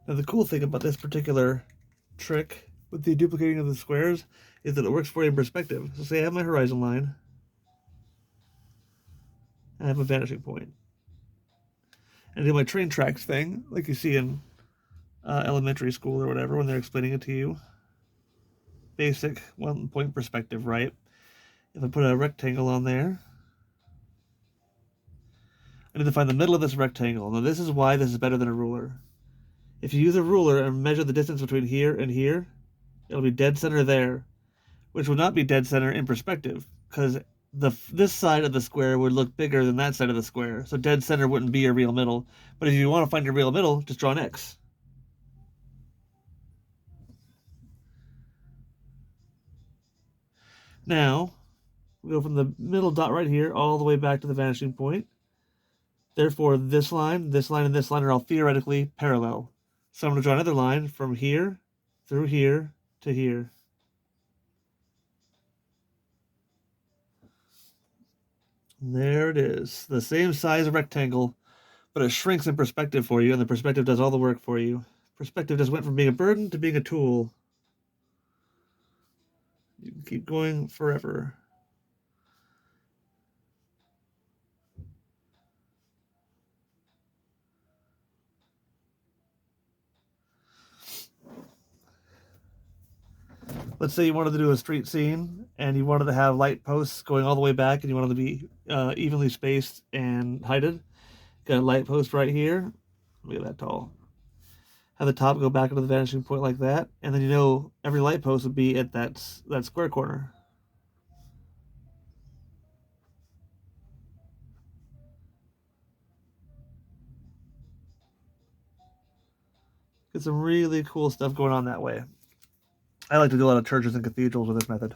Now the cool thing about this particular trick with the duplicating of the squares is that it works for you in perspective. So say I have my horizon line, and I have a vanishing point. And I do my train tracks thing, like you see in elementary school or whatever when they're explaining it to you. Basic one-point perspective, right? If I put a rectangle on there, I need to find the middle of this rectangle. Now this is why this is better than a ruler. If you use a ruler and measure the distance between here and here, it'll be dead center there, which would not be dead center in perspective, because this side of the square would look bigger than that side of the square, so dead center wouldn't be your real middle. But if you want to find your real middle, just draw an X. Now, we go from the middle dot right here all the way back to the vanishing point. Therefore, this line, and this line are all theoretically parallel. So I'm going to draw another line from here, through here, to here. There it is. The same size rectangle, but it shrinks in perspective for you, and the perspective does all the work for you. Perspective just went from being a burden to being a tool. You can keep going forever. Let's say you wanted to do a street scene and you wanted to have light posts going all the way back and you wanted to be evenly spaced and heighted. Got a light post right here. Look at that tall. Have the top go back into the vanishing point like that, and then you know every light post would be at that square corner. Get some really cool stuff going on that way. I like to do a lot of churches and cathedrals with this method.